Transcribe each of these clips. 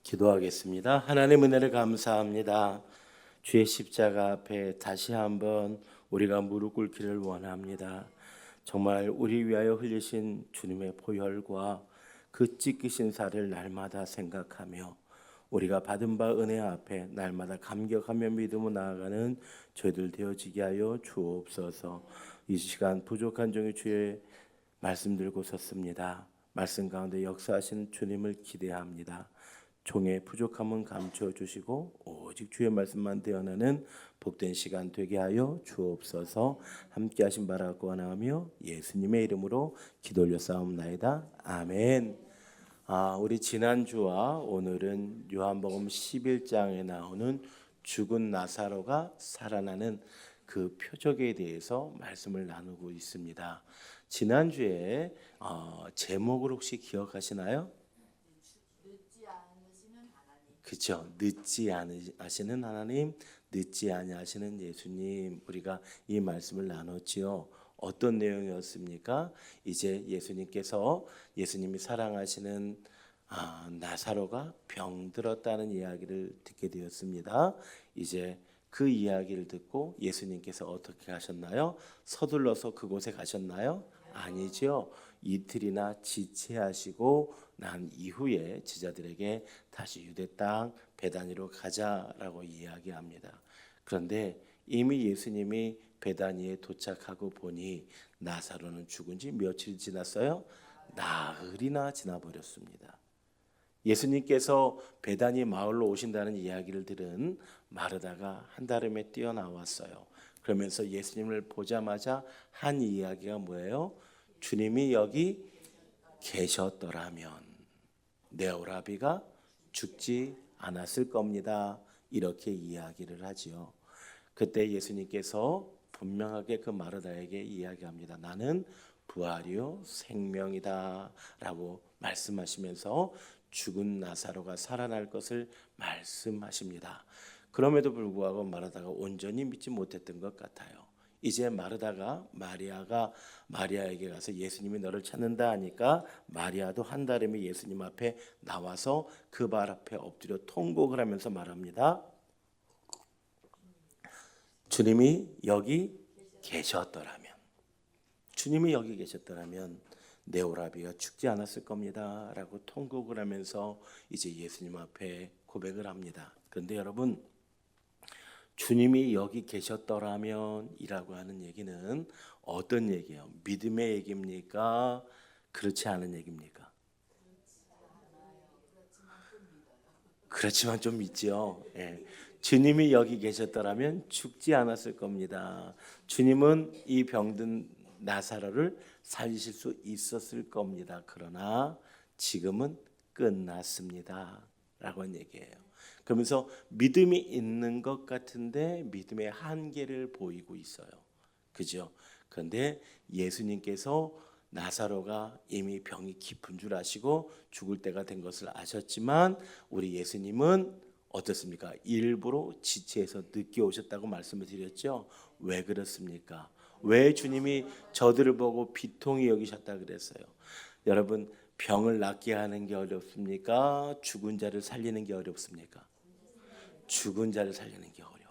기도하겠습니다. 하나님 은혜를 감사합니다. 주의 십자가 앞에 다시 한번 우리가 무릎 꿇기를 원합니다. 정말 우리 위하여 흘리신 주님의 보혈과 그 찢기신 살을 날마다 생각하며 우리가 받은 바 은혜 앞에 날마다 감격하며 믿음으로 나아가는 저희들 되어지게 하여 주옵소서. 이 시간 부족한 종이 주의 말씀 들고 섰습니다. 말씀 가운데 역사하시는 주님을 기대합니다. 종의 부족함은 감추어 주시고 오직 주의 말씀만 되어나는 복된 시간 되게 하여 주옵소서. 함께 하신 바라고 원하며 예수님의 이름으로 기도 올려 싸움나이다. 아멘. 우리 지난주와 오늘은 요한복음 11장에 나오는 죽은 나사로가 살아나는 그 표적에 대해서 말씀을 나누고 있습니다. 지난주에 제목을 혹시 기억하시나요? 그렇죠. 늦지 않으시는 하나님, 늦지 아니하시는 예수님. 우리가 이 말씀을 나눴지요. 어떤 내용이었습니까? 이제 예수님이 사랑하시는 나사로가 병들었다는 이야기를 듣게 되었습니다. 이제 그 이야기를 듣고 예수님께서 어떻게 하셨나요? 서둘러서 그곳에 가셨나요? 아니죠. 이틀이나 지체하시고 난 이후에 제자들에게 다시 유대 땅 베다니로 가자라고 이야기합니다. 그런데 이미 예수님이 베다니에 도착하고 보니 나사로는 죽은 지 며칠 지났어요? 나흘이나 지나버렸습니다. 예수님께서 베다니 마을로 오신다는 이야기를 들은 마르다가 한달음에 뛰어나왔어요. 그러면서 예수님을 보자마자 한 이야기가 뭐예요? 주님이 여기 계셨더라면 내 오라비가 죽지 않았을 겁니다. 이렇게 이야기를 하지요. 그때 예수님께서 분명하게 그 마르다에게 이야기합니다. 나는 부활이요 생명이다 라고 말씀하시면서 죽은 나사로가 살아날 것을 말씀하십니다. 그럼에도 불구하고 마르다가 온전히 믿지 못했던 것 같아요. 이제 마르다가 마리아에게 가서 예수님이 너를 찾는다 하니까 마리아도 한달음에 예수님 앞에 나와서 그 발 앞에 엎드려 통곡을 하면서 말합니다. 주님이 여기 계셨더라면 내 오라비가 죽지 않았을 겁니다 라고 통곡을 하면서 이제 예수님 앞에 고백을 합니다. 그런데 여러분, 주님이 여기 계셨더라면 이라고 하는 얘기는 어떤 얘기예요? 믿음의 얘기입니까? 그렇지 않은 얘기입니까? 그렇지만 좀 믿죠. 예. 주님이 여기 계셨더라면 죽지 않았을 겁니다. 주님은 이 병든 나사로를 살리실 수 있었을 겁니다. 그러나 지금은 끝났습니다 라고 하는 얘기예요. 그러면서 믿음이 있는 것 같은데 믿음의 한계를 보이고 있어요. 그죠? 그런데 예수님께서 나사로가 이미 병이 깊은 줄 아시고 죽을 때가 된 것을 아셨지만 우리 예수님은 어떻습니까? 일부러 지체해서 늦게 오셨다고 말씀을 드렸죠. 왜 그렇습니까? 왜 주님이 저들을 보고 비통히 여기셨다 그랬어요? 여러분, 병을 낫게 하는 게 어렵습니까? 죽은 자를 살리는 게 어렵습니까? 죽은 자를 살리는 게 어려워요.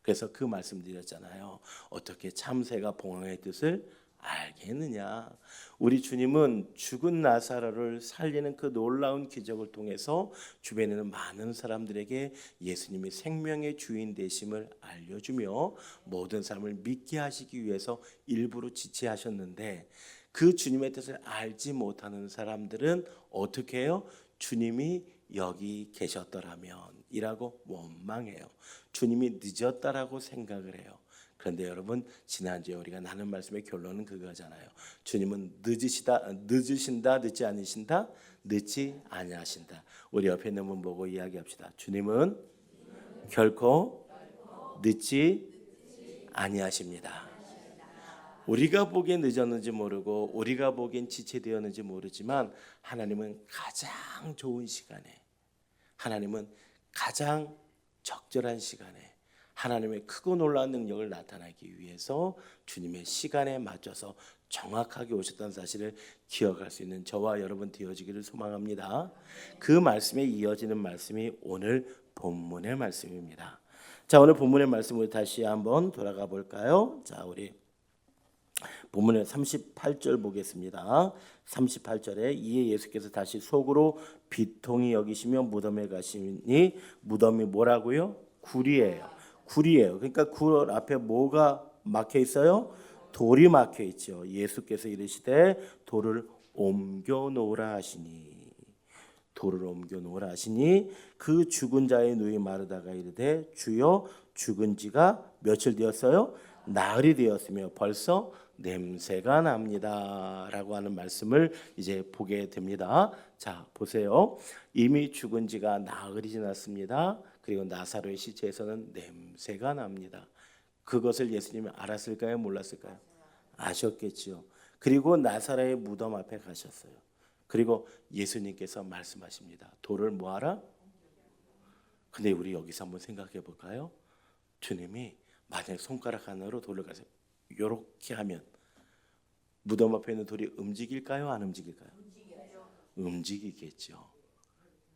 그래서 그 말씀 드렸잖아요. 어떻게 참새가 봉황의 뜻을 알겠느냐? 우리 주님은 죽은 나사로를 살리는 그 놀라운 기적을 통해서 주변에 있는 많은 사람들에게 예수님이 생명의 주인 되심을 알려주며 모든 사람을 믿게 하시기 위해서 일부러 지체하셨는데 그 주님의 뜻을 알지 못하는 사람들은 어떻게 해요? 주님이 여기 계셨더라면 이라고 원망해요. 주님이 늦었다라고 생각을 해요. 그런데 여러분, 지난주에 우리가 나눈 말씀의 결론은 그거잖아요. 주님은 늦으신다, 늦지 않으신다, 늦지 아니하신다. 우리 옆에 있는 분 보고 이야기합시다. 주님은 결코 늦지 아니하십니다. 우리가 보기엔 늦었는지 모르고 우리가 보기엔 지체되었는지 모르지만 하나님은 가장 좋은 시간에, 하나님은 가장 적절한 시간에 하나님의 크고 놀라운 능력을 나타내기 위해서 주님의 시간에 맞춰서 정확하게 오셨다는 사실을 기억할 수 있는 저와 여러분 되어지기를 소망합니다. 그 말씀에 이어지는 말씀이 오늘 본문의 말씀입니다. 자, 오늘 본문의 말씀을 다시 한번 돌아가 볼까요? 자, 우리 본문의 38절 보겠습니다. 38절에 이에 예수께서 다시 속으로 비통히 여기시며 무덤에 가시니 무덤이 뭐라고요? 굴이에요. 굴이에요. 그러니까 굴 앞에 뭐가 막혀 있어요? 돌이 막혀 있죠. 예수께서 이르시되 돌을 옮겨 놓으라 하시니 돌을 옮겨 놓으라 하시니 그 죽은 자의 누이 마르다가 이르되 주여 죽은 지가 며칠 되었어요? 나흘이 되었으며 벌써 냄새가 납니다 라고 하는 말씀을 이제 보게 됩니다. 자, 보세요. 이미 죽은 지가 나흘이 지났습니다. 그리고 나사로의 시체에서는 냄새가 납니다. 그것을 예수님이 알았을까요? 몰랐을까요? 아셨겠죠. 그리고 나사로의 무덤 앞에 가셨어요. 그리고 예수님께서 말씀하십니다. 돌을 뭐하라? 근데 우리 여기서 한번 생각해 볼까요? 주님이 만약 손가락 하나로 돌을 가세요. 이렇게 하면 무덤 앞에 있는 돌이 움직일까요? 안 움직일까요? 움직이겠죠.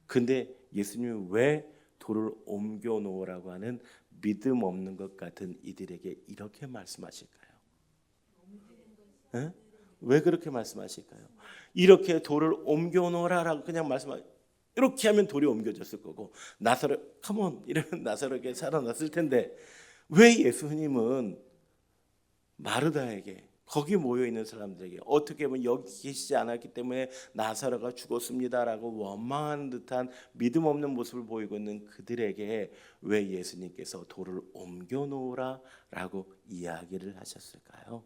근데 예수님이 왜 돌을 옮겨 놓으라고 하는 믿음 없는 것 같은 이들에게 이렇게 말씀하실까요? 에? 왜 그렇게 말씀하실까요? 이렇게 돌을 옮겨 놓으라라고 그냥 말씀하 이렇게 하면 돌이 옮겨졌을 거고 나사로 컴온 이러면 나사로에게 살아났을 텐데 왜 예수님은 마르다에게 거기 모여 있는 사람들에게 어떻게 보면 여기 계시지 않았기 때문에 나사로가 죽었습니다라고 원망하는 듯한 믿음 없는 모습을 보이고 있는 그들에게 왜 예수님께서 돌을 옮겨 놓으라라고 이야기를 하셨을까요?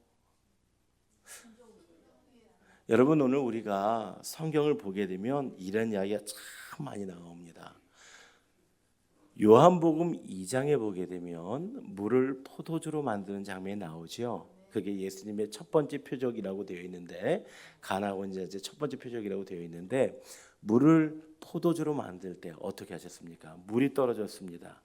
여러분, 오늘 우리가 성경을 보게 되면 이런 이야기가 참 많이 나옵니다. 요한복음 2장에 보게 되면 물을 포도주로 만드는 장면이 나오죠. 그게 예수님의 첫 번째 표적이라고 되어 있는데 가나 원자재 첫 번째 표적이라고 되어 있는데 물을 포도주로 만들 때 어떻게 하셨습니까? 물이 떨어졌습니다.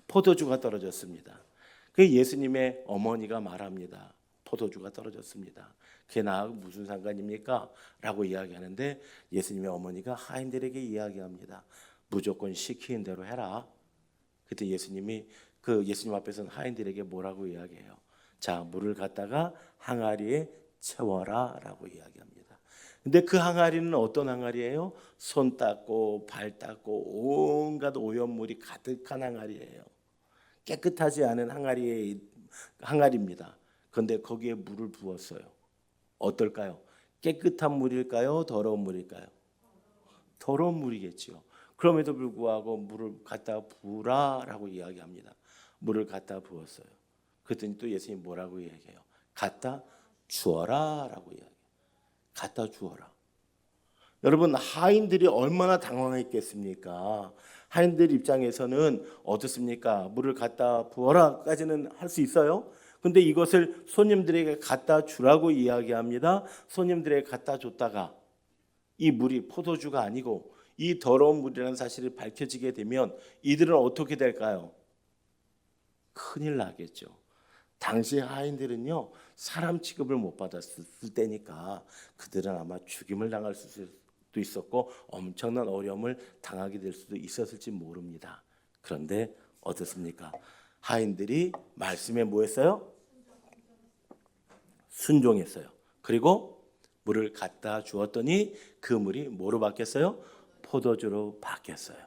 포도주가 떨어졌습니다. 그 예수님의 어머니가 말합니다. 포도주가 떨어졌습니다. 그게 나하고 무슨 상관입니까? 라고 이야기하는데 예수님의 어머니가 하인들에게 이야기합니다. 무조건 시키는 대로 해라. 그때 예수님이 예수님 앞에서는 하인들에게 뭐라고 이야기해요? 자, 물을 갖다가 항아리에 채워라 라고 이야기합니다. 근데 그 항아리는 어떤 항아리예요? 손 닦고 발 닦고 온갖 오염물이 가득한 항아리예요. 깨끗하지 않은 항아리입니다. 그런데 거기에 물을 부었어요. 어떨까요? 깨끗한 물일까요? 더러운 물일까요? 더러운 물이겠죠. 그럼에도 불구하고 물을 갖다 부으라라고 이야기합니다. 물을 갖다 부었어요. 그랬더니 또 예수님이 뭐라고 이야기해요? 갖다 주어라라고 이야기해요. 갖다 주어라. 여러분, 하인들이 얼마나 당황했겠습니까? 하인들 입장에서는 어떻습니까? 물을 갖다 부어라까지는 할 수 있어요. 근데 이것을 손님들에게 갖다 주라고 이야기합니다. 손님들에게 갖다 줬다가 이 물이 포도주가 아니고 이 더러운 물이라는 사실이 밝혀지게 되면 이들은 어떻게 될까요? 큰일 나겠죠. 당시 하인들은요, 사람 취급을 못 받았을 때니까 그들은 아마 죽임을 당할 수도 있었고 엄청난 어려움을 당하게 될 수도 있었을지 모릅니다. 그런데 어떻습니까? 하인들이 말씀에 뭐 했어요? 순종했어요. 그리고 물을 갖다 주었더니 그 물이 뭐로 바뀌었어요? 포도주로 바뀌었어요.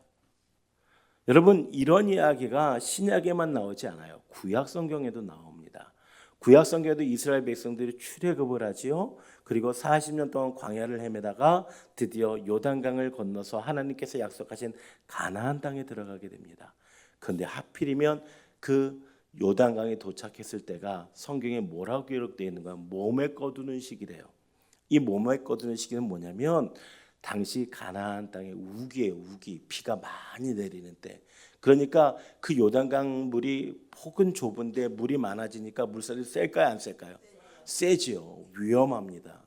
여러분, 이런 이야기가 신약에만 나오지 않아요. 구약 성경에도 나옵니다. 구약 성경에도 이스라엘 백성들이 출애굽을 하지요. 그리고 40년 동안 광야를 헤매다가 드디어 요단강을 건너서 하나님께서 약속하신 가나안 땅에 들어가게 됩니다. 그런데 하필이면 그 요단강에 도착했을 때가 성경에 뭐라고 기록되어 있는가? 몸에 거두는 시기래요. 이 몸에 거두는 시기는 뭐냐면 당시 가나안 땅에 우기예요. 우기. 비가 많이 내리는 때. 그러니까 그 요단강 물이 폭은 좁은데 물이 많아지니까 물살이 셀까요? 안 셀까요? 세지요. 위험합니다.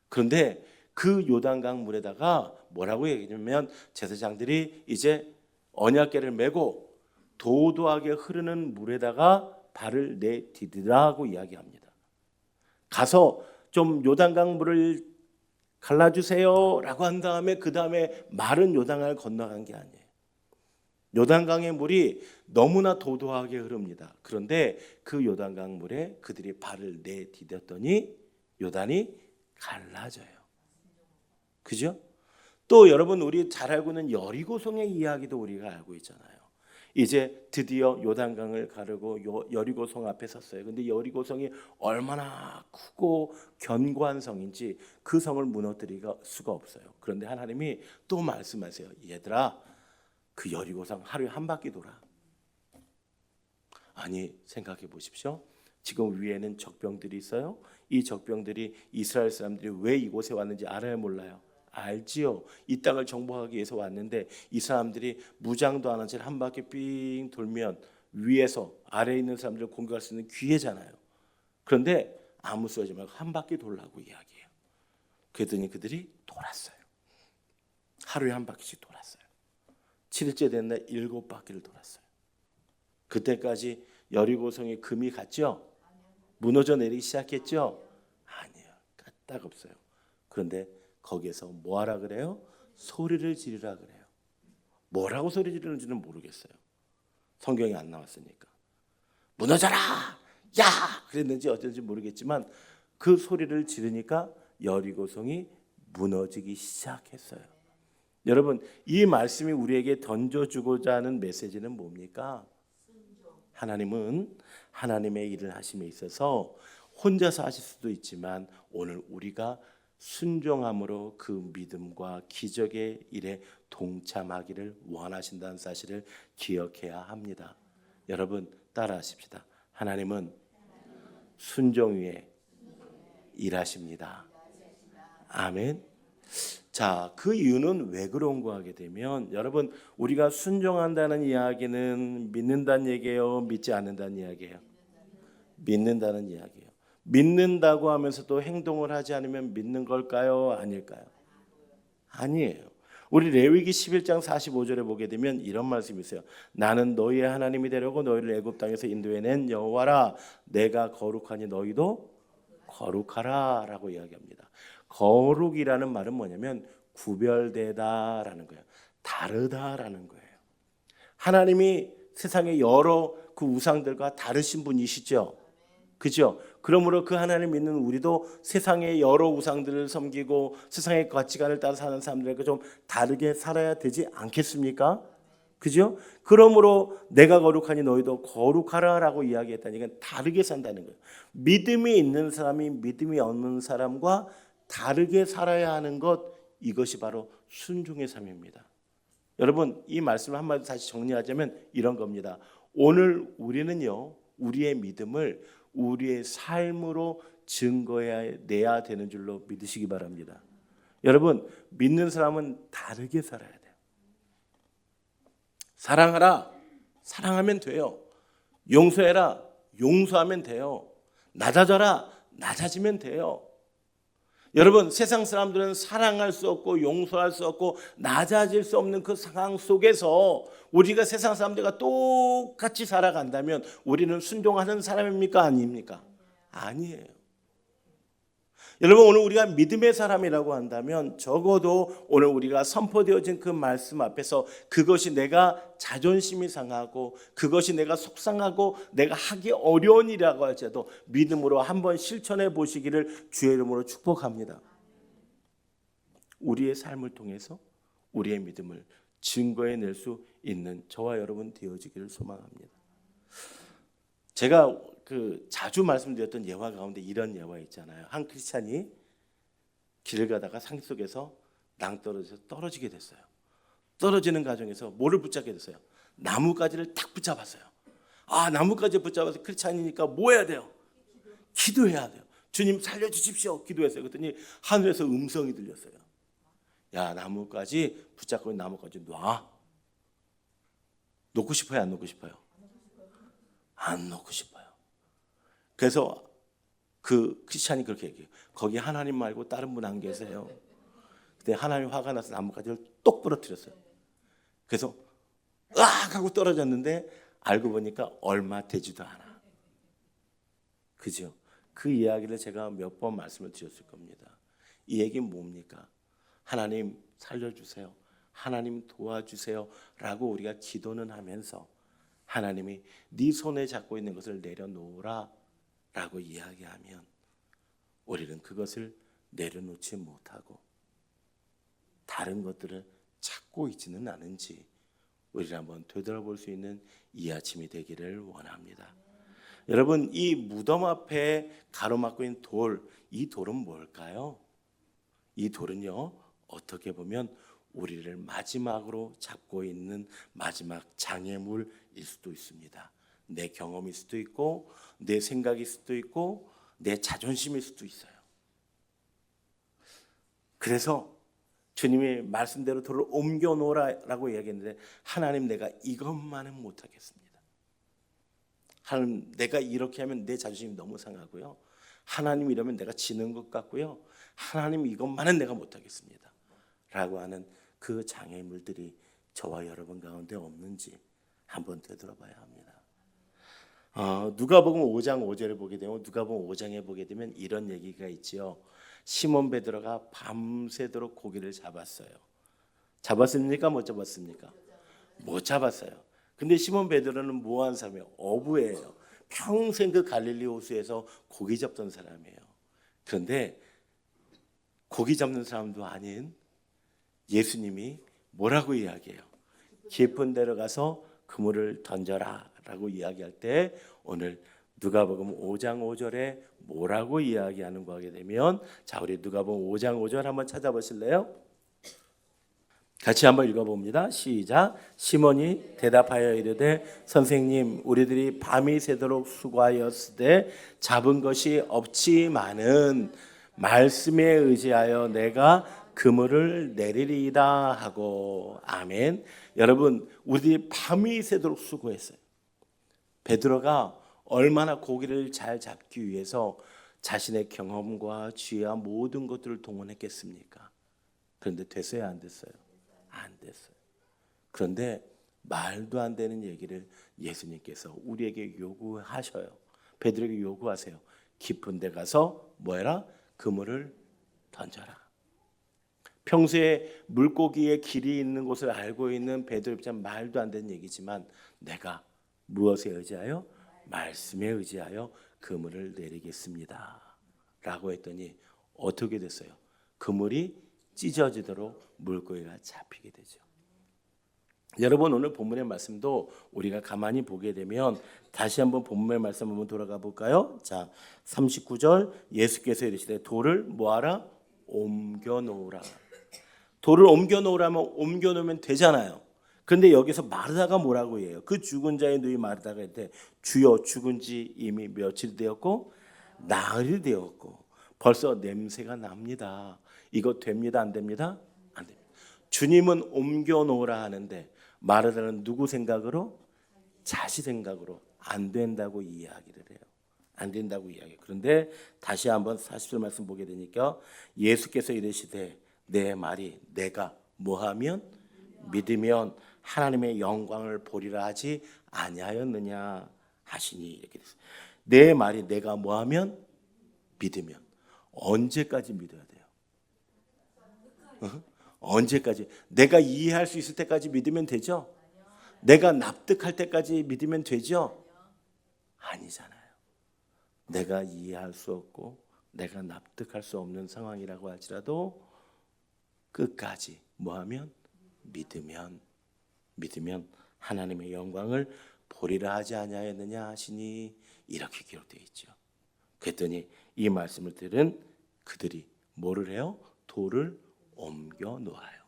그런데 그 요단강 물에다가 뭐라고 얘기하냐면 제사장들이 이제 언약궤를 메고 도도하게 흐르는 물에다가 발을 내디디라고 이야기합니다. 가서 좀 요단강 물을 갈라주세요라고 한 다음에 그 다음에 마른 요단강을 건너간 게 아니에요. 요단강의 물이 너무나 도도하게 흐릅니다. 그런데 그 요단강 물에 그들이 발을 내디뎠더니 요단이 갈라져요. 그죠? 또 여러분 우리 잘 알고 있는 여리고성의 이야기도 우리가 알고 있잖아요. 이제 드디어 요단강을 가르고 여리고성 앞에 섰어요. 근데 여리고성이 얼마나 크고 견고한 성인지 그 성을 무너뜨릴 수가 없어요. 그런데 하나님이 또 말씀하세요. 얘들아, 그 여리고성 하루에 한 바퀴 돌아. 아니, 생각해 보십시오. 지금 위에는 적병들이 있어요. 이 적병들이 이스라엘 사람들이 왜 이곳에 왔는지 알아요, 몰라요? 알지요. 이 땅을 정복하기 위해서 왔는데 이 사람들이 무장도 안 한 채 한 바퀴 삥 돌면 위에서 아래에 있는 사람들을 공격할 수 있는 기회잖아요. 그런데 아무 소리 하지 말고 한 바퀴 돌라고 이야기해요. 그랬더니 그들이 돌았어요. 하루에 한 바퀴씩 돌았어요. 7일째 된 날 7바퀴를 돌았어요. 그때까지 여리고성에 금이 갔죠? 무너져 내리기 시작했죠? 아니에요. 까딱 없어요. 그런데 거기에서 뭐하라 그래요? 소리를 지르라 그래요. 뭐라고 소리 지르는지는 모르겠어요. 성경이 안 나왔으니까. 무너져라! 야! 그랬는지 어쩐지 모르겠지만 그 소리를 지르니까 여리고성이 무너지기 시작했어요. 여러분, 이 말씀이 우리에게 던져주고자 하는 메시지는 뭡니까? 하나님은 하나님의 일을 하심에 있어서 혼자서 하실 수도 있지만 오늘 우리가 순종함으로 그 믿음과 기적의 일에 동참하기를 원하신다는 사실을 기억해야 합니다. 여러분 따라하십시다. 하나님은 순종 위에 일하십니다. 아멘. 자, 그 이유는 왜 그런가 하게 되면 여러분 우리가 순종한다는 이야기는 믿는다는 얘기예요, 믿지 않는다는 이야기예요? 믿는다는 이야기예요. 믿는다고 하면서도 행동을 하지 않으면 믿는 걸까요? 아닐까요? 아니에요. 우리 레위기 11장 45절에 보게 되면 이런 말씀이 있어요. 나는 너희의 하나님이 되려고 너희를 애굽 땅에서 인도해낸 여호와라. 내가 거룩하니 너희도 거룩하라 라고 이야기합니다. 거룩이라는 말은 뭐냐면 구별되다라는 거예요. 다르다라는 거예요. 하나님이 세상의 여러 그 우상들과 다르신 분이시죠. 그죠? 그러므로 그 하나님 믿는 우리도 세상의 여러 우상들을 섬기고 세상의 가치관을 따라 사는 사람들과 좀 다르게 살아야 되지 않겠습니까? 그죠? 그러므로 내가 거룩하니 너희도 거룩하라라고 이야기했다니까 다르게 산다는 거예요. 믿음이 있는 사람이 믿음이 없는 사람과 다르게 살아야 하는 것, 이것이 바로 순종의 삶입니다. 여러분 이 말씀을 한마디 다시 정리하자면 이런 겁니다. 오늘 우리는요 우리의 믿음을 우리의 삶으로 증거해내야 되는 줄로 믿으시기 바랍니다. 여러분 믿는 사람은 다르게 살아야 돼요. 사랑하라, 사랑하면 돼요. 용서해라, 용서하면 돼요. 낮아져라, 낮아지면 돼요. 여러분 세상 사람들은 사랑할 수 없고 용서할 수 없고 낮아질 수 없는 그 상황 속에서 우리가 세상 사람들과 똑같이 살아간다면 우리는 순종하는 사람입니까? 아닙니까? 아니에요. 여러분 오늘 우리가 믿음의 사람이라고 한다면 적어도 오늘 우리가 선포되어진 그 말씀 앞에서 그것이 내가 자존심이 상하고 그것이 내가 속상하고 내가 하기 어려운 일이라고 할지라도 믿음으로 한번 실천해 보시기를 주의 이름으로 축복합니다. 우리의 삶을 통해서 우리의 믿음을 증거해낼 수 있는 저와 여러분 되어지기를 소망합니다. 제가 자주 말씀드렸던 예화 가운데 이런 예화 있잖아요. 한 크리스찬이 길을 가다가 산속에서 낭떠러져서 떨어지게 됐어요. 떨어지는 과정에서 뭐를 붙잡게 됐어요? 나뭇가지를 딱 붙잡았어요. 나뭇가지 붙잡아서 크리스찬이니까 뭐 해야 돼요? 기도해야 돼요. 주님 살려주십시오. 기도했어요. 그랬더니 하늘에서 음성이 들렸어요. 야, 나뭇가지 붙잡고 있는 나뭇가지 놔. 놓고 싶어요? 안 놓고 싶어요? 안 놓고 싶어요. 그래서 그 크리스찬이 그렇게 얘기해요. 거기 하나님 말고 다른 분 안 계세요. 그때 하나님 화가 나서 나뭇가지를 똑 부러뜨렸어요. 그래서 으악 하고 떨어졌는데 알고 보니까 얼마 되지도 않아. 그죠? 그 이야기를 제가 몇 번 말씀을 드렸을 겁니다. 이 얘기는 뭡니까? 하나님 살려주세요. 하나님 도와주세요. 라고 우리가 기도는 하면서 하나님이 네 손에 잡고 있는 것을 내려놓으라 라고 이야기하면 우리는 그것을 내려놓지 못하고 다른 것들을 찾고 있지는 않은지 우리를 한번 되돌아볼 수 있는 이 아침이 되기를 원합니다. 여러분, 이 무덤 앞에 가로막고 있는 돌, 이 돌은 뭘까요? 이 돌은요, 어떻게 보면 우리를 마지막으로 잡고 있는 마지막 장애물일 수도 있습니다. 내 경험일 수도 있고 내 생각일 수도 있고 내 자존심일 수도 있어요. 그래서 주님이 말씀대로 돌을 옮겨 놓으라고 이야기했는데 하나님, 내가 이것만은 못하겠습니다. 하나님, 내가 이렇게 하면 내 자존심이 너무 상하고요. 하나님, 이러면 내가 지는 것 같고요. 하나님, 이것만은 내가 못하겠습니다 라고 하는 그 장애물들이 저와 여러분 가운데 없는지 한번 되돌아봐야 합니다. 누가복음 5장 5절을 보게 되면, 누가복음 5장에 보게 되면 이런 얘기가 있지요. 시몬 베드로가 밤새도록 고기를 잡았어요. 잡았습니까? 못 잡았습니까? 못 잡았어요. 근데 시몬 베드로는 뭐한 사람이에요? 어부예요. 평생 그 갈릴리 호수에서 고기 잡던 사람이에요. 그런데 고기 잡는 사람도 아닌 예수님이 뭐라고 이야기해요? 깊은 데로 가서 그물을 던져라 라고 이야기할 때 오늘 누가복음 5장 5절에 뭐라고 이야기하는 거 하게 되면, 자, 우리 누가복음 5장 5절 한번 찾아보실래요? 같이 한번 읽어봅니다. 시작. 시몬이 대답하여 이르되 선생님, 우리들이 밤이 새도록 수고하였으되 잡은 것이 없지만은 말씀에 의지하여 내가 그물을 내리리이다 하고. 아멘. 여러분, 우리들이 밤이 새도록 수고했어요. 베드로가 얼마나 고기를 잘 잡기 위해서 자신의 경험과 지혜와 모든 것들을 동원했겠습니까? 그런데 됐어요, 안 됐어요? 안 됐어요. 그런데 말도 안 되는 얘기를 예수님께서 우리에게 요구하셔요. 베드로에게 요구하세요. 깊은 데 가서 뭐해라? 그물을 던져라. 평소에 물고기의 길이 있는 곳을 알고 있는 베드로 입장, 말도 안 되는 얘기지만 내가 무엇에 의지하여? 말씀에 의지하여 그물을 내리겠습니다 라고 했더니 어떻게 됐어요? 그물이 찢어지도록 물고기가 잡히게 되죠. 여러분, 오늘 본문의 말씀도 우리가 가만히 보게 되면 다시 한번 본문의 말씀 한번 돌아가 볼까요? 자, 39절 예수께서 이르시되 돌을 뭐하라? 옮겨 놓으라. 돌을 옮겨 놓으라면 옮겨 놓으면 되잖아요. 그런데 여기서 마르다가 뭐라고 해요? 그 죽은 자의 누이 마르다가 이때 주여, 죽은 지 이미 며칠 되었고 나흘이 되었고 벌써 냄새가 납니다. 이거 됩니다, 안 됩니다? 안 됩니다. 주님은 옮겨 놓으라 하는데 마르다는 누구 생각으로? 자신 생각으로 안 된다고 이야기를 해요. 안 된다고 이야기해요. 그런데 다시 한번 40절 말씀 보게 되니까 예수께서 이르시되 내 말이 내가 뭐하면? 믿으면 하나님의 영광을 보리라 하지 아니하였느냐 하시니, 이렇게 됐어요. 내 말이 내가 뭐하면? 믿으면. 언제까지 믿어야 돼요? 언제까지? 내가 이해할 수 있을 때까지 믿으면 되죠? 내가 납득할 때까지 믿으면 되죠? 아니잖아요. 내가 이해할 수 없고 내가 납득할 수 없는 상황이라고 할지라도 끝까지 뭐하면? 믿으면 하나님의 영광을 보리라 하지 아니하였느냐 하시니, 이렇게 기록되어 있죠. 그랬더니 이 말씀을 들은 그들이 뭐를 해요? 돌을 옮겨 놓아요.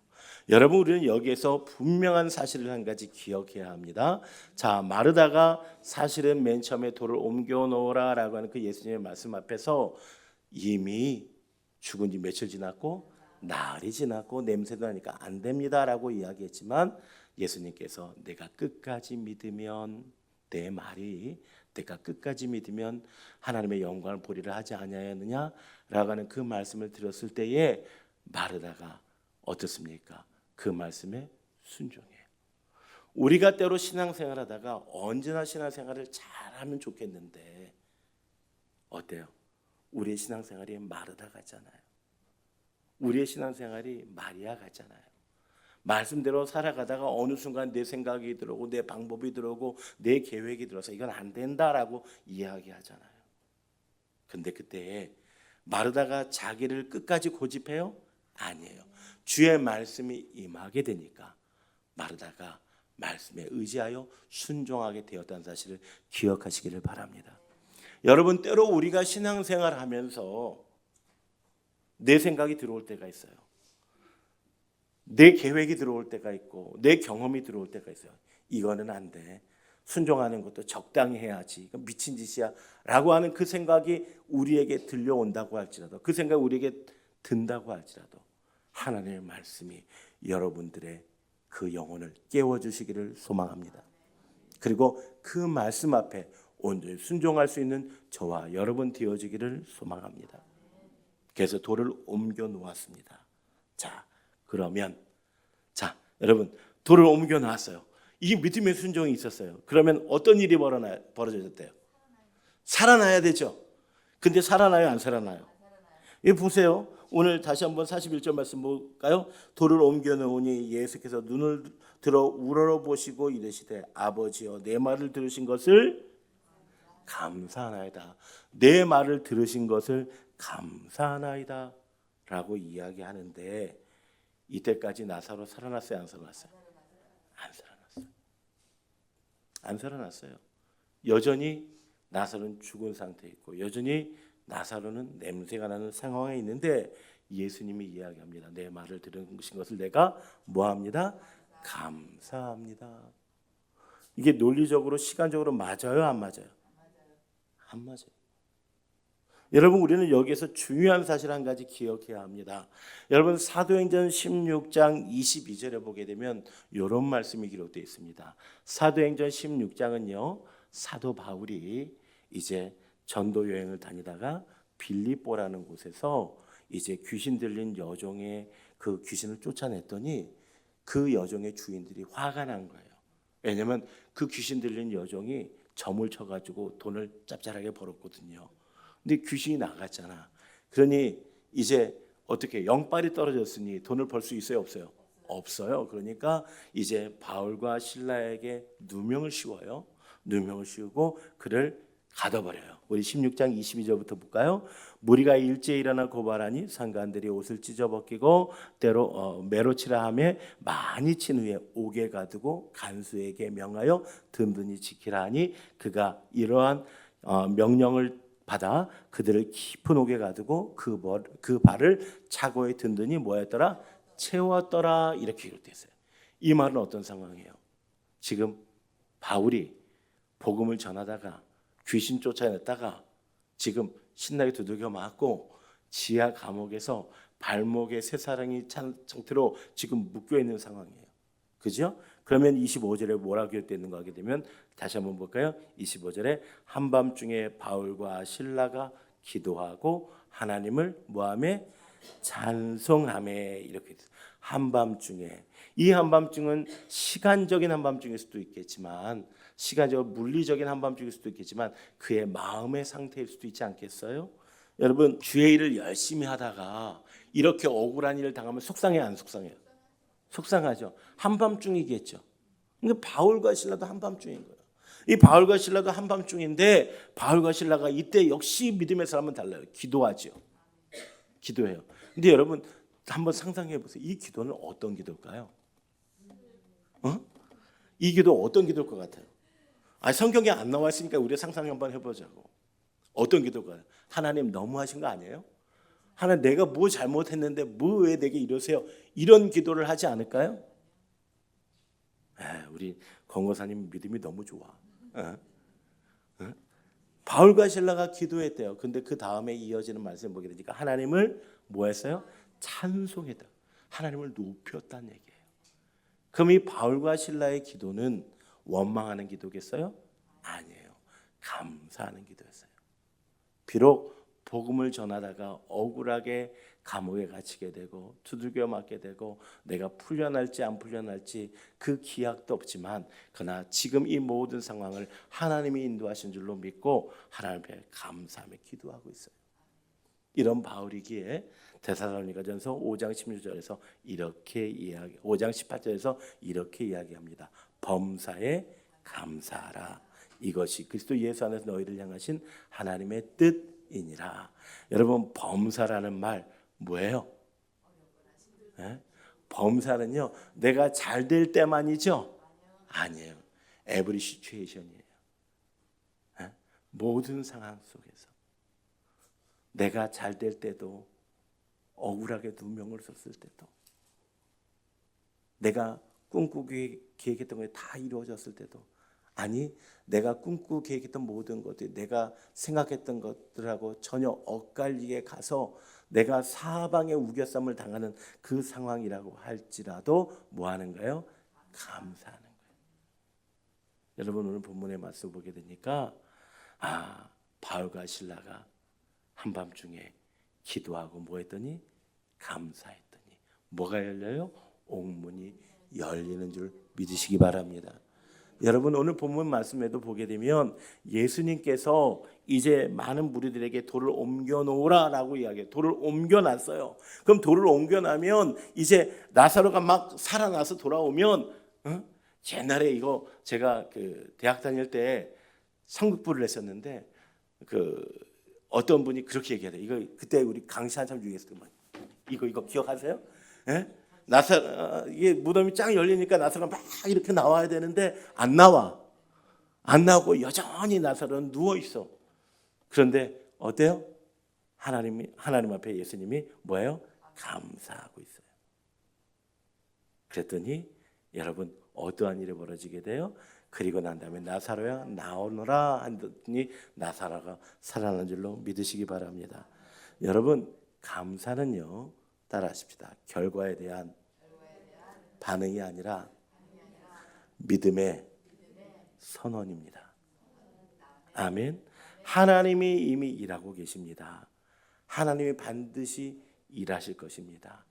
여러분, 우리는 여기에서 분명한 사실을 한 가지 기억해야 합니다. 자, 마르다가 사실은 맨 처음에 돌을 옮겨 놓으라 라고 하는 그 예수님의 말씀 앞에서 이미 죽은 지 며칠 지났고 나흘이 지났고 냄새도 나니까 안 됩니다 라고 이야기했지만 예수님께서 내가 끝까지 믿으면, 내 말이 내가 끝까지 믿으면 하나님의 영광을 보리라 하지 아니하였느냐 라고 하는 그 말씀을 들었을 때에 마르다가 어떻습니까? 그 말씀에 순종해요. 우리가 때로 신앙생활하다가 언제나 신앙생활을 잘하면 좋겠는데 어때요? 우리의 신앙생활이 마르다 같잖아요. 우리의 신앙생활이 마리아 같잖아요. 말씀대로 살아가다가 어느 순간 내 생각이 들어오고 내 방법이 들어오고 내 계획이 들어서 이건 안 된다라고 이야기하잖아요. 근데 그때 마르다가 자기를 끝까지 고집해요? 아니에요. 주의 말씀이 임하게 되니까 마르다가 말씀에 의지하여 순종하게 되었다는 사실을 기억하시기를 바랍니다. 여러분, 때로 우리가 신앙생활 하면서 내 생각이 들어올 때가 있어요. 내 계획이 들어올 때가 있고 내 경험이 들어올 때가 있어요. 이거는 안 돼. 순종하는 것도 적당히 해야지. 미친 짓이야 라고 하는 그 생각이 우리에게 들려온다고 할지라도, 그 생각이 우리에게 든다고 할지라도 하나님의 말씀이 여러분들의 그 영혼을 깨워주시기를 소망합니다. 그리고 그 말씀 앞에 온전히 순종할 수 있는 저와 여러분 되어지기를 소망합니다. 그래서 돌을 옮겨 놓았습니다. 자, 그러면 여러분, 돌을 옮겨 놨어요. 이 믿음의 순종이 있었어요. 그러면 어떤 일이 벌어졌대요? 살아나야 되죠. 근데 살아나요, 안 살아나요? 이 보세요. 오늘 다시 한번 41절 말씀 볼까요? 돌을 옮겨 놓으니 예수께서 눈을 들어 우러러보시고 이르시되 아버지여 내 말을 들으신 것을 감사하나이다. 내 말을 들으신 것을 감사하나이다 라고 이야기하는데, 이때까지 나사로 살아났어요, 안 살아났어요? 안 살아났어요. 안 살아났어요. 여전히 나사로는 죽은 상태에 있고 여전히 나사로는 냄새가 나는 상황에 있는데 예수님이 이야기합니다. 내 말을 들으신 것을 내가 뭐합니다? 감사합니다. 이게 논리적으로 시간적으로 맞아요, 안 맞아요? 안 맞아요. 여러분, 우리는 여기에서 중요한 사실 한 가지 기억해야 합니다. 여러분, 사도행전 16장 22절에 보게 되면 이런 말씀이 기록되어 있습니다. 사도행전 16장은요, 사도 바울이 이제 전도 여행을 다니다가 빌립보라는 곳에서 이제 귀신 들린 여종의 그 귀신을 쫓아냈더니 그 여종의 주인들이 화가 난 거예요. 왜냐하면 그 귀신 들린 여종이 점을 쳐가지고 돈을 짭짤하게 벌었거든요. 근데 귀신이 나갔잖아. 그러니 이제 어떻게 영빨이 떨어졌으니 돈을 벌 수 있어요, 없어요? 없어요. 그러니까 이제 바울과 실라에게 누명을 씌워요. 누명을 씌우고 그를 가둬버려요. 우리 16장 22절부터 볼까요? 무리가 일제히 일어나 고발하니 상관들이 옷을 찢어벗기고 때로 매로치라 하며 많이 친 후에 옥에 가두고 간수에게 명하여 든든히 지키라 하니 그가 이러한 명령을 받아 그들을 깊은 옥에 가두고 그 발을 차고에 든든히 뭐였더라? 채웠더라. 이렇게 기록되어 있어요. 이 말은 어떤 상황이에요? 지금 바울이 복음을 전하다가 귀신 쫓아냈다가 지금 신나게 두들겨 맞고 지하 감옥에서 발목에 쇠사랑이 찬 상태로 지금 묶여 있는 상황이에요. 그죠? 그러면 25절에 뭐라고 기록되어 있는가 하게 되면 다시 한번 볼까요? 25절에 한밤중에 바울과 실라가 기도하고 하나님을 뭐하며 찬송하며 이렇게 돼요. 한밤중에, 이 한밤중은 시간적인 한밤중일 수도 있겠지만 시간적으로 물리적인 한밤중일 수도 있겠지만 그의 마음의 상태일 수도 있지 않겠어요? 여러분, 주의 일을 열심히 하다가 이렇게 억울한 일을 당하면 속상해요, 안 속상해요? 속상하죠. 한밤중이겠죠. 그러니까 바울과 실라도 한밤중인 거예요. 이 바울과 실라도 한밤중인데 바울과 실라가 이때 역시 믿음의 사람은 달라요. 기도하죠. 기도해요. 근데 여러분 한번 상상해 보세요. 이 기도는 어떤 기도일까요? 이 기도 어떤 기도일 것 같아요? 성경에 안 나와 있으니까 우리 상상 한번 해보자고. 어떤 기도일까요? 하나님 너무하신 거 아니에요? 하나님 내가 뭐 잘못했는데 뭐 왜 내게 이러세요? 이런 기도를 하지 않을까요? 우리 권고사님 믿음이 너무 좋아. 바울과 실라가 기도했대요. 근데 그 다음에 이어지는 말씀 보게 되니까 하나님을 뭐 했어요? 찬송했다. 하나님을 높였다는 얘기예요. 그럼 이 바울과 실라의 기도는 원망하는 기도겠어요? 아니에요. 감사하는 기도였어요. 비록 복음을 전하다가 억울하게 감옥에 갇히게 되고 두들겨 맞게 되고 내가 풀려날지 안 풀려날지 그 기약도 없지만 그러나 지금 이 모든 상황을 하나님이 인도하신 줄로 믿고 하나님 앞에 감사하며 기도하고 있어요. 이런 바울이기에 데살로니가전서 5장 16절에서 이렇게 이야기, 5장 18절에서 이렇게 이야기합니다. 범사에 감사하라. 이것이 그리스도 예수 안에서 너희를 향하신 하나님의 뜻이니라. 여러분, 범사라는 말 뭐예요? 네? 범사는요, 내가 잘 될 때만이죠? 아니에요. Every situation이에요. 네? 모든 상황 속에서 내가 잘 될 때도, 억울하게 누명을 썼을 때도, 내가 꿈꾸고 계획했던 것이 다 이루어졌을 때도, 아니 내가 꿈꾸고 계획했던 모든 것들이 내가 생각했던 것들하고 전혀 엇갈리게 가서 내가 사방에 우겨쌈을 당하는 그 상황이라고 할지라도 뭐 하는가요? 감사하는 거예요. 여러분, 오늘 본문의 말씀 보게 되니까 바울과 실라가 한밤중에 기도하고 뭐 했더니? 감사했더니 뭐가 열려요? 옥문이 열리는 줄 믿으시기 바랍니다. 여러분, 오늘 본문 말씀에도 보게 되면 예수님께서 이제 많은 무리들에게 돌을 옮겨놓으라라고 이야기해요. 돌을 옮겨놨어요. 그럼 돌을 옮겨나면 이제 나사로가 막 살아나서 돌아오면, 옛날에 이거 제가 그 대학 다닐 때 성극부를 했었는데 어떤 분이 그렇게 얘기해요. 이거 그때 우리 강시 한참 중에서 이거 기억하세요? 예? 이게 무덤이 쫙 열리니까 나사로가 막 이렇게 나와야 되는데 안 나오고 여전히 나사로는 누워 있어. 그런데 어때요? 하나님 앞에 예수님이 뭐예요? 감사하고 있어요. 그랬더니 여러분, 어떠한 일이 벌어지게 돼요? 그리고 난 다음에 나사로야 나오너라 하더니 나사로가 살아난 줄로 믿으시기 바랍니다. 여러분, 감사는요, 따라하십시다. 결과에 대한 반응이 아니라 믿음의 선언입니다. 아멘. 하나님이 이미 일하고 계십니다. 하나님이 반드시 일하실 것입니다.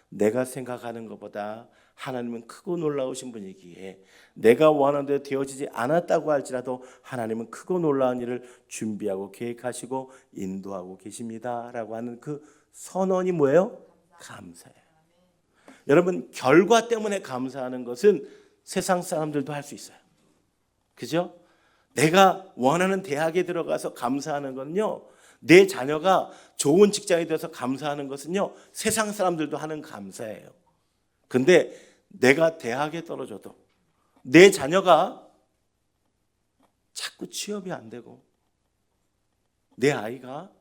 내가 생각하는 것보다 하나님은 크고 놀라우신 분이기에 내가 원하는 대로 되어지지 않았다고 할지라도 하나님은 크고 놀라운 일을 준비하고 계획하시고 인도하고 계십니다라고 하는 그 선언이 뭐예요? 감사예요. 여러분, 결과 때문에 감사하는 것은 세상 사람들도 할 수 있어요. 그죠? 내가 원하는 대학에 들어가서 감사하는 건요, 내 자녀가 좋은 직장에 들어서 감사하는 것은요, 세상 사람들도 하는 감사예요. 근데 내가 대학에 떨어져도 내 자녀가 자꾸 취업이 안 되고 내 아이가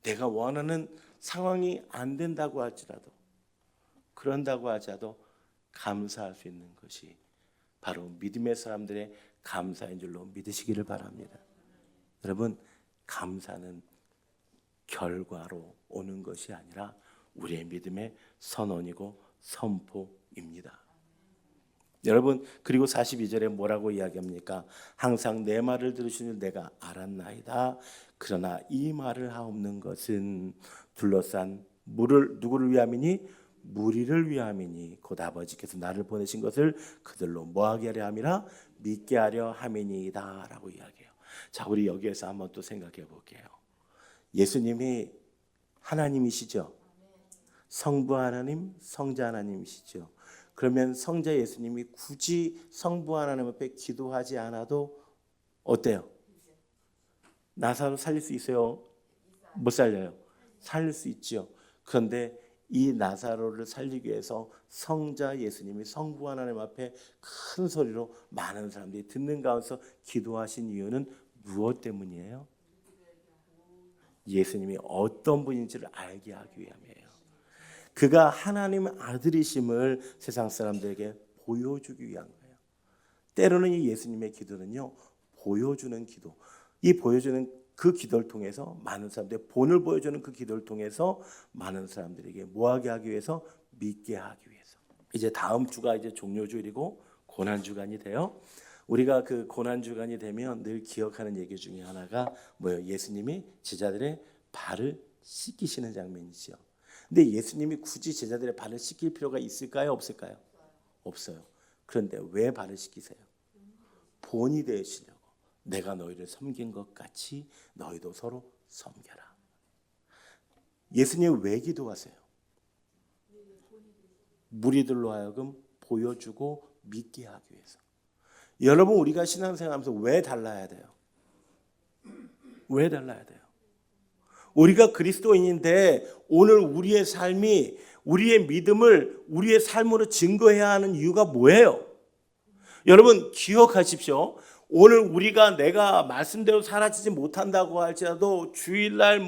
내가 원하는 상황이 안 된다고 할지라도, 그런다고 하자도 감사할 수 있는 것이 바로 믿음의 사람들의 감사인 줄로 믿으시기를 바랍니다. 여러분, 감사는 결과로 오는 것이 아니라 우리의 믿음의 선언이고 선포입니다. 여러분, 그리고 42절에 뭐라고 이야기합니까? 항상 내 말을 들으시는 내가 알았나이다. 그러나 이 말을 하옵는 것은 둘러싼 누구를 위함이니? 무리를 위함이니 곧 아버지께서 나를 보내신 것을 그들로 뭐하게 하려 함이라? 믿게 하려 함이니이다 라고 이야기해요. 자, 우리 여기에서 한번 또 생각해 볼게요. 예수님이 하나님이시죠? 성부 하나님, 성자 하나님이시죠? 그러면 성자 예수님이 굳이 성부 하나님 앞에 기도하지 않아도 어때요? 나사로 살릴 수 있어요? 못 살려요? 살릴 수 있죠. 그런데 이 나사로를 살리기 위해서 성자 예수님이 성부 하나님 앞에 큰 소리로 많은 사람들이 듣는 가운데서 기도하신 이유는 무엇 때문이에요? 예수님이 어떤 분인지를 알게 하기 위함이에요. 그가 하나님 아들이심을 세상 사람들에게 보여주기 위한 거예요. 때로는 이 예수님의 기도는요, 보여주는 기도. 이 보여주는 그 기도를 통해서 많은 사람들의 본을 보여주는 그 기도를 통해서 많은 사람들에게 뭐하게 하기 위해서? 믿게 하기 위해서. 이제 다음 주가 이제 종료주일이고 고난주간이 돼요. 우리가 그 고난주간이 되면 늘 기억하는 얘기 중에 하나가 뭐예요? 예수님이 제자들의 발을 씻기시는 장면이죠. 근데 예수님이 굳이 제자들의 발을 씻길 필요가 있을까요? 없을까요? 없어요. 그런데 왜 발을 씻기세요? 본이 되시려고. 내가 너희를 섬긴 것 같이 너희도 서로 섬겨라. 예수님 왜 기도하세요? 무리들로 하여금 보여주고 믿게 하기 위해서. 여러분, 우리가 신앙생활하면서 왜 달라야 돼요? 왜 달라야 돼요? 우리가 그리스도인인데 오늘 우리의 삶이, 우리의 믿음을 우리의 삶으로 증거해야 하는 이유가 뭐예요? 여러분 기억하십시오. 오늘 우리가 내가 말씀대로 살아지지 못한다고 할지라도, 주일날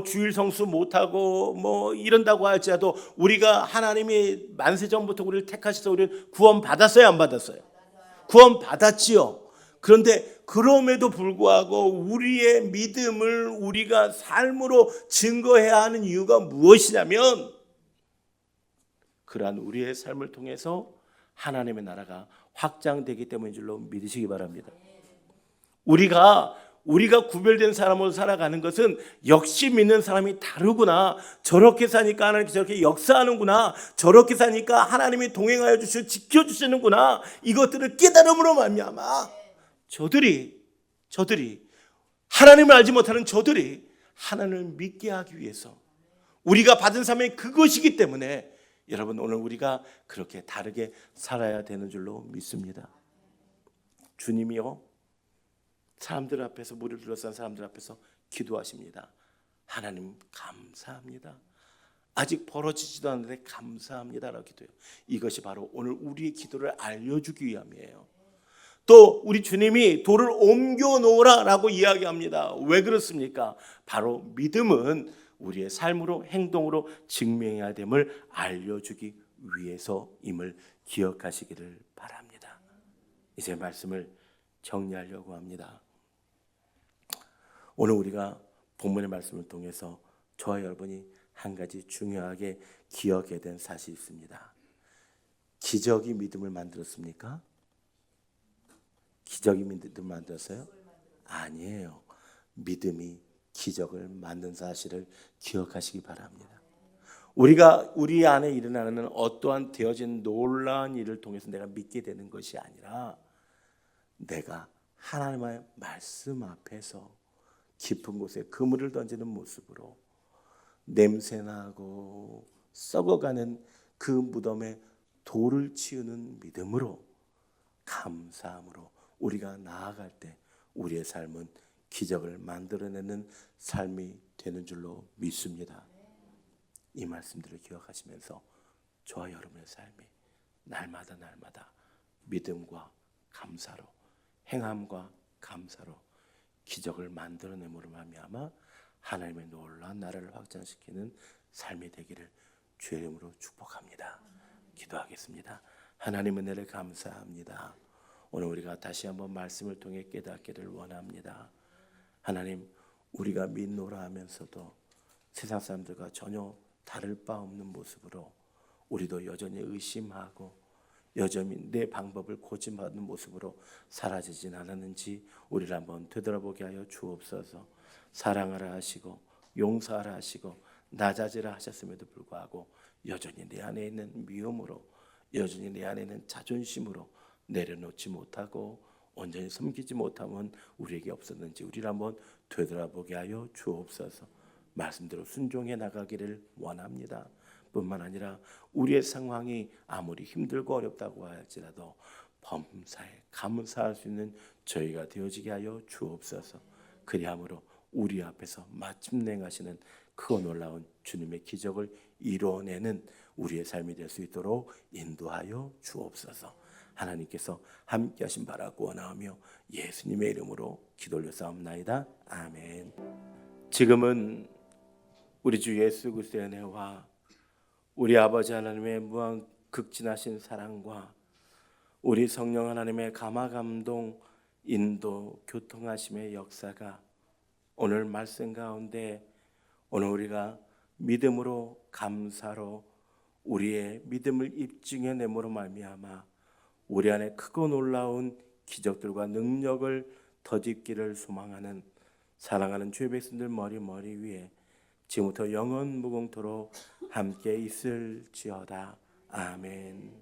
주일 성수 못하고 이런다고 할지라도, 우리가 하나님이 만세전부터 우리를 택하셔서 우리를 구원 받았어요, 안 받았어요? 구원 받았지요. 그런데 그럼에도 불구하고 우리의 믿음을 우리가 삶으로 증거해야 하는 이유가 무엇이냐면, 그러한 우리의 삶을 통해서 하나님의 나라가 확장되기 때문인 줄로 믿으시기 바랍니다. 우리가 구별된 사람으로 살아가는 것은 역시 믿는 사람이 다르구나, 저렇게 사니까 하나님이 저렇게 역사하는구나, 저렇게 사니까 하나님이 동행하여 주시고 지켜주시는구나, 이것들을 깨달음으로 말미암아 저들이 하나님을 알지 못하는 저들이 하나님을 믿게 하기 위해서 우리가 받은 사명이 그것이기 때문에, 여러분 오늘 우리가 그렇게 다르게 살아야 되는 줄로 믿습니다. 주님이요, 사람들 앞에서, 무리를 둘러싼 사람들 앞에서 기도하십니다. 하나님 감사합니다. 아직 벌어지지도 않는데 감사합니다라고 기도해요. 이것이 바로 오늘 우리의 기도를 알려주기 위함이에요. 또 우리 주님이 돌을 옮겨 놓으라라고 이야기합니다. 왜 그렇습니까? 바로 믿음은 우리의 삶으로, 행동으로 증명해야 됨을 알려주기 위해서임을 기억하시기를 바랍니다. 이제 말씀을 정리하려고 합니다. 오늘 우리가 본문의 말씀을 통해서 저와 여러분이 한 가지 중요하게 기억해야 된 사실이 있습니다. 기적이 믿음을 만들었습니까? 기적이 믿음을 만들었어요? 아니에요. 믿음이 기적을 만든 사실을 기억하시기 바랍니다. 우리 안에 일어나는 어떠한 되어진 놀라운 일을 통해서 내가 믿게 되는 것이 아니라, 내가 하나님의 말씀 앞에서 깊은 곳에 그물을 던지는 모습으로 냄새나고 썩어가는 그 무덤에 돌을 치우는 믿음으로, 감사함으로 우리가 나아갈 때 우리의 삶은 기적을 만들어내는 삶이 되는 줄로 믿습니다. 이 말씀들을 기억하시면서 저와 여러분의 삶이 날마다 믿음과 감사로, 행함과 감사로 기적을 만들어내므로 말미암아 하나님의 놀라운 나라를 확장시키는 삶이 되기를 주의 이름으로 축복합니다. 기도하겠습니다. 하나님 은혜를 감사합니다. 오늘 우리가 다시 한번 말씀을 통해 깨닫기를 원합니다. 하나님, 우리가 믿노라 하면서도 세상 사람들과 전혀 다를 바 없는 모습으로 우리도 여전히 의심하고 여전히 내 방법을 고집하는 모습으로 사라지진 않았는지 우리를 한번 되돌아보게 하여 주옵소서. 사랑하라 하시고 용서하라 하시고 낮아지라 하셨음에도 불구하고 여전히 내 안에 있는 미움으로, 여전히 내 안에 있는 자존심으로 내려놓지 못하고 온전히 섬기지 못함은 우리에게 없었는지 우리를 한번 되돌아보게 하여 주옵소서. 말씀대로 순종해 나가기를 원합니다. 뿐만 아니라 우리의 상황이 아무리 힘들고 어렵다고 할지라도 범사에 감사할 수 있는 저희가 되어지게 하여 주옵소서. 그리함으로 우리 앞에서 마침내 행하시는 크고 놀라운 주님의 기적을 이루어내는 우리의 삶이 될 수 있도록 인도하여 주옵소서. 하나님께서 함께 하신 바라고 원하며 예수님의 이름으로 기도 올려싸움나이다. 아멘. 지금은 우리 주 예수 그리스도의 은혜와 우리 아버지 하나님의 무한 극진하신 사랑과 우리 성령 하나님의 감화감동, 인도, 교통하심의 역사가 오늘 말씀 가운데, 오늘 우리가 믿음으로, 감사로 우리의 믿음을 입증해내므로 말미암아 우리 안에 크고 놀라운 기적들과 능력을 덧입기를 소망하는 사랑하는 주의 백성들 머리 위에 지금부터 영원 무궁토록 함께 있을지어다. 아멘.